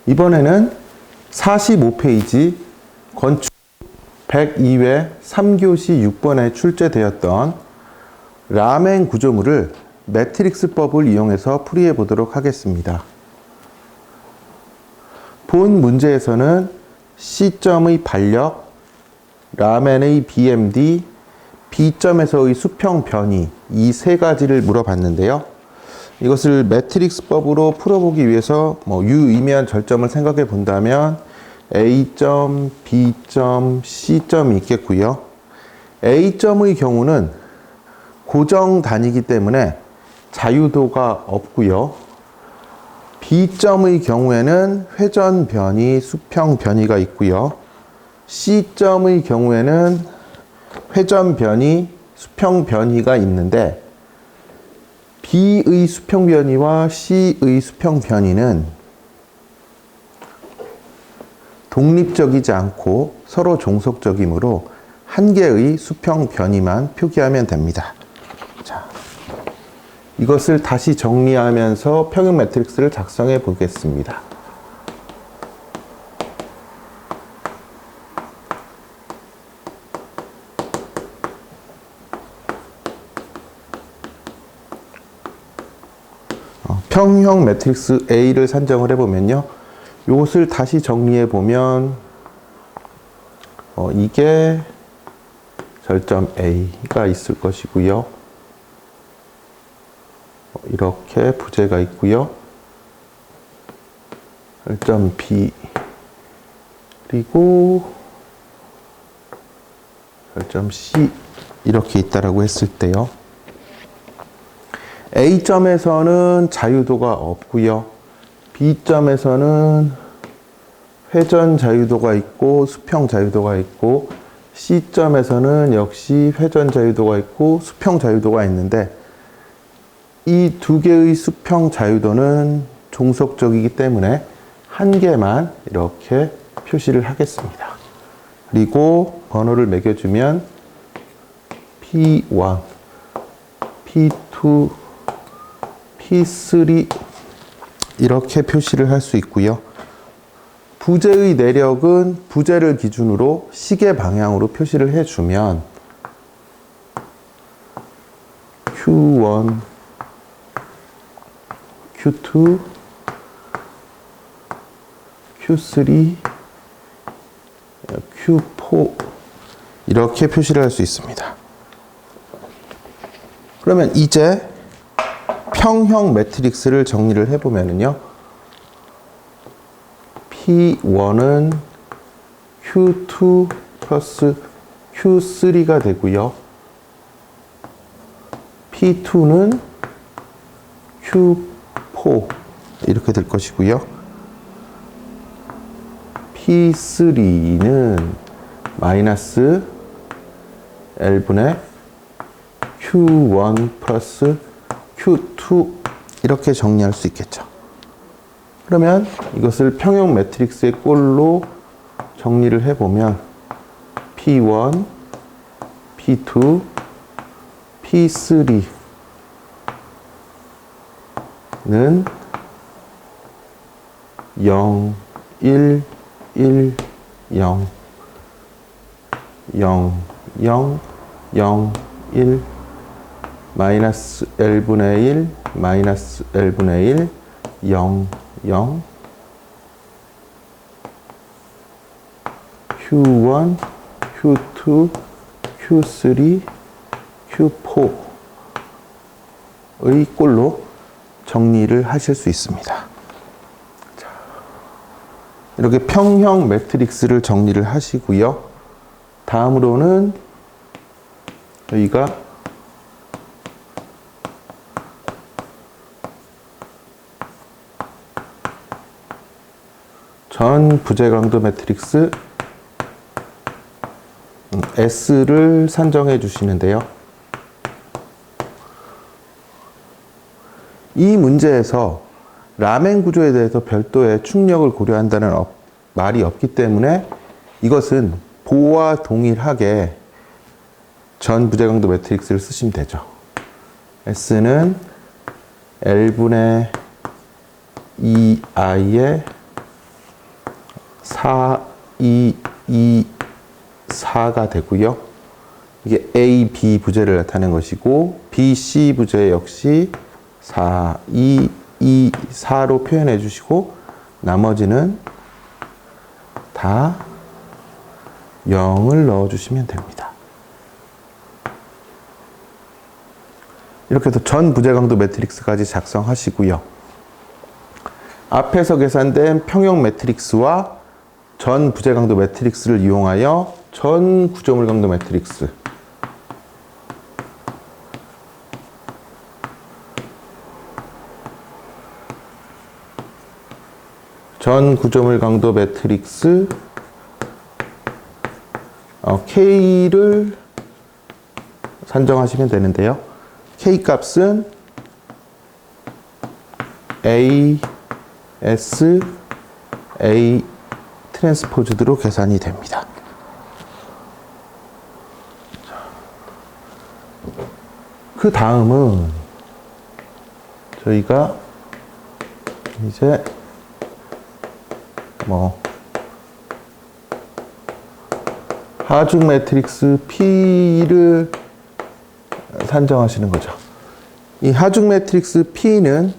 이번에는 45페이지 건축 102회 3교시 6번에 출제되었던 라멘 구조물을 매트릭스법을 이용해서 풀이해 보도록 하겠습니다. 본 문제에서는 C점의 반력, 라멘의 BMD, B점에서의 수평 변이 이 세 가지를 물어봤는데요. 이것을 매트릭스법으로 풀어보기 위해서 유의미한 절점을 생각해 본다면 A점, B점, C점이 있겠고요. A점의 경우는 고정 단위이기 때문에 자유도가 없고요. B점의 경우에는 회전 변이, 수평 변이가 있고요. C점의 경우에는 회전 변이, 수평 변이가 있는데 B의 수평 변이와 C의 수평 변이는 독립적이지 않고 서로 종속적이므로 한 개의 수평 변이만 표기하면 됩니다. 자, 이것을 다시 정리하면서 평형 매트릭스를 작성해 보겠습니다. 평형 매트릭스 A를 산정을 해보면요. 이것을 다시 정리해 보면 이게 절점 A가 있을 것이고요. 이렇게 부재가 있고요. 절점 B 그리고 절점 C 이렇게 있다라고 했을 때요. A점에서는 자유도가 없고요. B점에서는 회전 자유도가 있고 수평 자유도가 있고 C점에서는 역시 회전 자유도가 있고 수평 자유도가 있는데 이 두 개의 수평 자유도는 종속적이기 때문에 한 개만 이렇게 표시를 하겠습니다. 그리고 번호를 매겨주면 P1, P2, P3 이렇게 표시를 할 수 있고요. 부재의 내력은 부재를 기준으로 시계 방향으로 표시를 해주면 Q1, Q2, Q3, Q4 이렇게 표시를 할 수 있습니다. 그러면 이제 평형 매트릭스를 정리를 해보면요. P1은 Q2 플러스 Q3가 되고요. P2는 Q4 이렇게 될 것이고요. P3는 마이너스 L분의 Q1 플러스 Q2 이렇게 정리할 수 있겠죠. 그러면 이것을 평형 매트릭스의 꼴로 정리를 해보면 P1, P2, P3는 0, 1, 1, 0, 0, 0, 0, 1 마이너스 L분의 1, 마이너스 L분의 1, 0, 0, Q1, Q2, Q3, Q4의 꼴로 정리를 하실 수 있습니다. 자, 이렇게 평형 매트릭스를 정리를 하시고요. 다음으로는 저희가 전 부재강도 매트릭스 S를 산정해 주시는데요. 이 문제에서 라멘 구조에 대해서 별도의 충력을 고려한다는 말이 없기 때문에 이것은 보와 동일하게 전 부재강도 매트릭스를 쓰시면 되죠. S는 L분의 2i의 4, 2, 2, 4가 되고요. 이게 A, B 부재를 나타내는 것이고 B, C 부재 역시 4, 2, 2, 4로 표현해 주시고 나머지는 다 0을 넣어 주시면 됩니다. 이렇게 해서 전 부재강도 매트릭스까지 작성하시고요. 앞에서 계산된 평형 매트릭스와 전 부재강도 매트릭스를 이용하여 전 구조물 강도 매트릭스, 전 구조물 강도 매트릭스 K를 산정하시면 되는데요. K 값은 A, S, A 트랜스포즈드로 계산이 됩니다. 그 다음은 저희가 이제 하중 매트릭스 P를 산정하시는 거죠. 이 하중 매트릭스 P는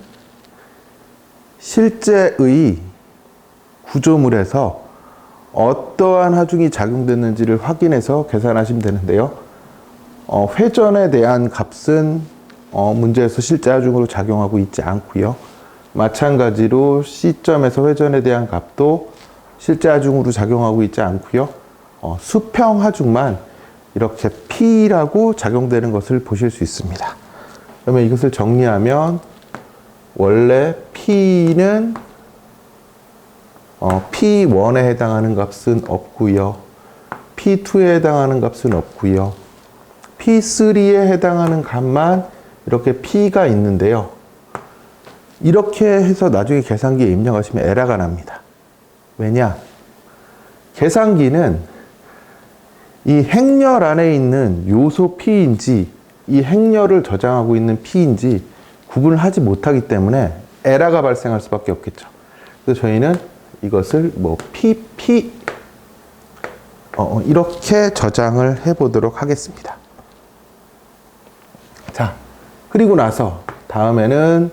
실제의 구조물에서 어떠한 하중이 작용됐는지를 확인해서 계산하시면 되는데요. 회전에 대한 값은 문제에서 실제 하중으로 작용하고 있지 않고요. 마찬가지로 C점에서 회전에 대한 값도 실제 하중으로 작용하고 있지 않고요. 수평 하중만 이렇게 P라고 작용되는 것을 보실 수 있습니다. 그러면 이것을 정리하면 원래 P는 P1에 해당하는 값은 없고요. P2에 해당하는 값은 없고요. P3에 해당하는 값만 이렇게 P가 있는데요. 이렇게 해서 나중에 계산기에 입력하시면 에러가 납니다. 왜냐? 계산기는 이 행렬 안에 있는 요소 P인지 이 행렬을 저장하고 있는 P인지 구분을 하지 못하기 때문에 에러가 발생할 수밖에 없겠죠. 그래서 저희는 이것을 PP 이렇게 저장을 해 보도록 하겠습니다. 자, 그리고 나서 다음에는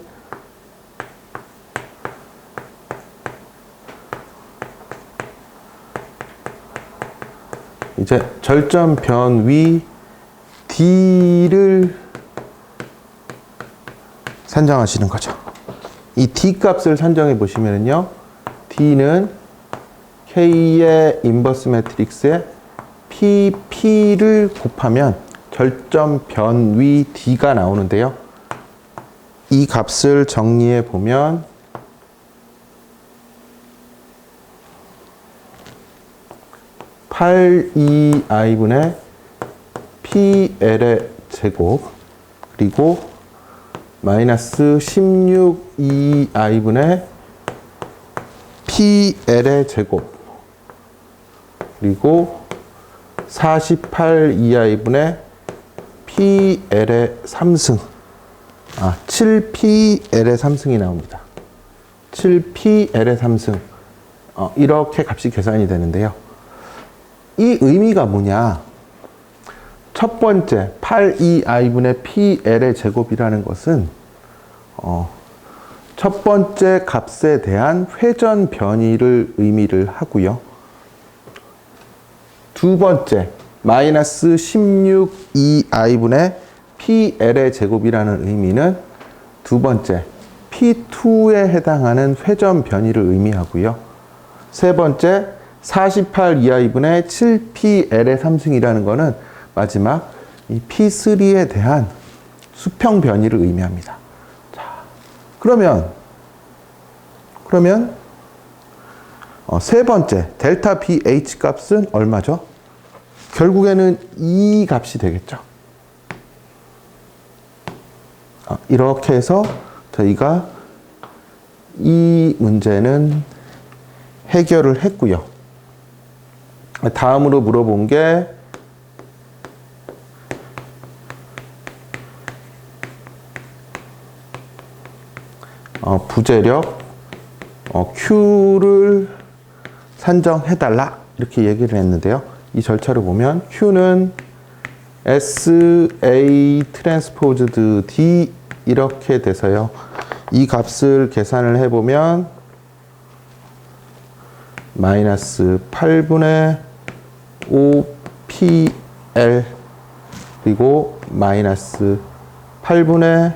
이제 절점 변위 D를 산정하시는 거죠. 이 D 값을 산정해 보시면요. D는 K의 인버스 매트릭스에 PP를 곱하면 절점 변위 D가 나오는데요. 이 값을 정리해 보면 8EI분의 PL의 제곱 그리고 마이너스 16EI분의 PL의 제곱 그리고 48EI분의 PL의 3승 7PL의 3승이 나옵니다. 7PL의 3승 이렇게 값이 계산이 되는데요. 이 의미가 뭐냐? 첫 번째 8EI분의 PL의 제곱이라는 것은 첫 번째 값에 대한 회전 변이를 의미를 하고요. 두 번째 마이너스 16EI분의 PL의 제곱이라는 의미는 두 번째 P2에 해당하는 회전 변이를 의미하고요. 세 번째 48EI분의 7PL의 3승이라는 것은 마지막 이 P3에 대한 수평 변이를 의미합니다. 자, 그러면 세 번째 델타 BH 값은 얼마죠? 결국에는 이 값이 되겠죠. 이렇게 해서 저희가 이 문제는 해결을 했고요. 다음으로 물어본 게 부재력 Q를 산정해달라 이렇게 얘기를 했는데요. 이 절차를 보면 Q는 SA 트랜스포즈드 D 이렇게 돼서요. 이 값을 계산을 해보면 마이너스 8분의 5PL 그리고 마이너스 8분의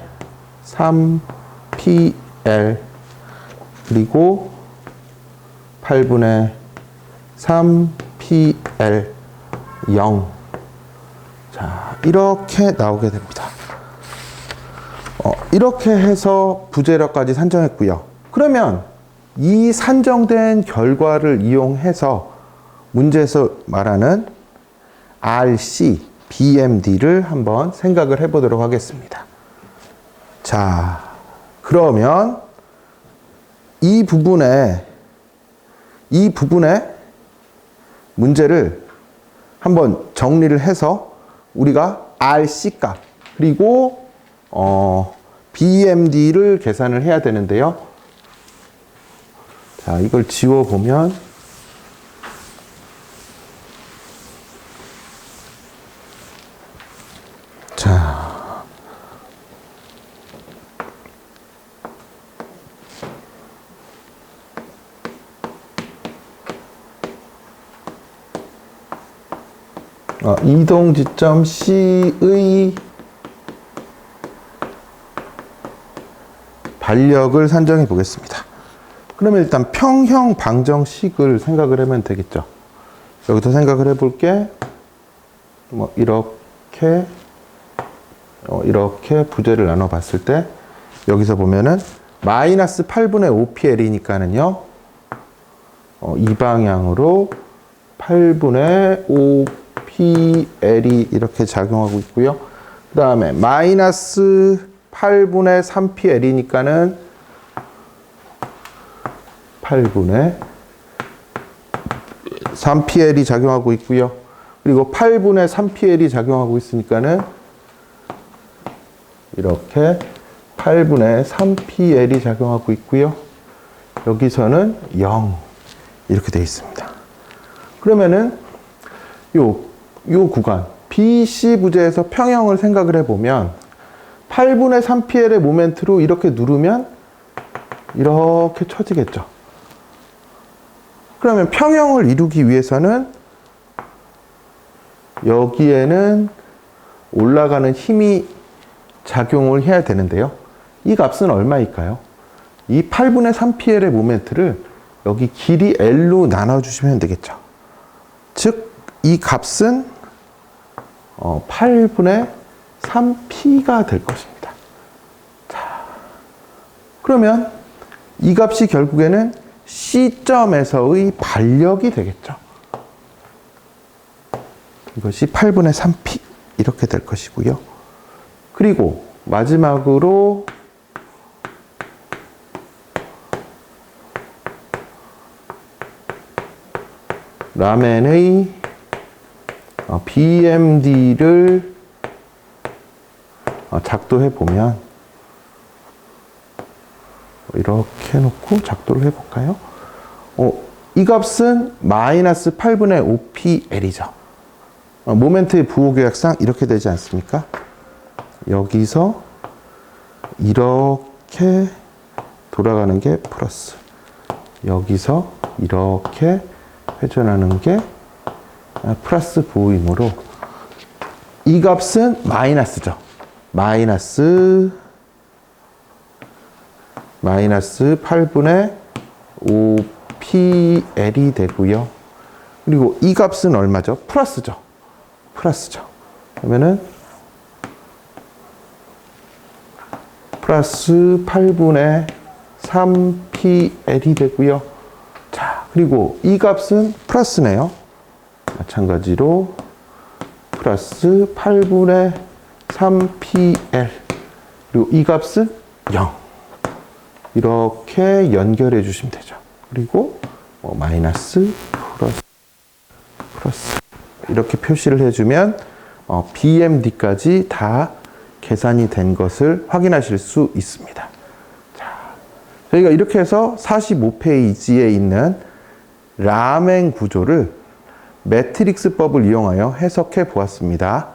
3PL 그리고 8분의 3PL 0. 자, 이렇게 나오게 됩니다. 이렇게 해서 부재료까지 산정했고요. 그러면 이 산정된 결과를 이용해서 문제에서 말하는 RC, BMD를 한번 생각을 해보도록 하겠습니다. 자, 그러면 이 부분에 문제를 한번 정리를 해서 우리가 RC 값 그리고 BMD를 계산을 해야 되는데요. 자, 이걸 지워보면 자, 이동 지점 C의 반력을 산정해 보겠습니다. 그러면 일단 평형 방정식을 생각을 하면 되겠죠. 여기서 생각을 해볼게. 이렇게 부재를 나눠 봤을 때 여기서 보면은 마이너스 8분의 5PL이니까는요. 이 방향으로 8분의 5PL이 이렇게 작용하고 있고요. 그 다음에 마이너스 8분의 3PL이니까는 8분의 3PL이 작용하고 있고요. 그리고 8분의 3PL이 작용하고 있으니까는 이렇게 8분의 3PL이 작용하고 있고요. 여기서는 0 이렇게 되어 있습니다. 그러면은 요 구간 BC 부재에서 평형을 생각을 해보면 8분의 3PL의 모멘트로 이렇게 누르면 이렇게 쳐지겠죠. 그러면 평형을 이루기 위해서는 여기에는 올라가는 힘이 작용을 해야 되는데요. 이 값은 얼마일까요? 이 8분의 3PL의 모멘트를 여기 길이 L로 나눠주시면 되겠죠. 즉, 이 값은 8분의 3P가 될 것입니다. 자, 그러면 이 값이 결국에는 C점에서의 반력이 되겠죠. 이것이 8분의 3P 이렇게 될 것이고요. 그리고 마지막으로 라멘의 BMD를 작도해 보면 이렇게 놓고 작도를 해볼까요? 이 값은 마이너스 8분의 5PL이죠. 모멘트의 부호계약상 이렇게 되지 않습니까? 여기서 이렇게 돌아가는 게 플러스, 여기서 이렇게 회전하는 게 플러스 부호이므로 이 값은 마이너스죠. 마이너스 8분의 5PL이 되고요. 그리고 이 값은 얼마죠? 플러스죠. 그러면은 플러스 8분의 3PL이 되고요. 자, 그리고 이 값은 플러스네요. 마찬가지로 플러스 8분의 3PL 그리고 이 값은 0 이렇게 연결해 주시면 되죠. 그리고 마이너스 플러스 이렇게 표시를 해주면 BMD까지 다 계산이 된 것을 확인하실 수 있습니다. 자, 저희가 이렇게 해서 45페이지에 있는 라멘 구조를 매트릭스법을 이용하여 해석해 보았습니다.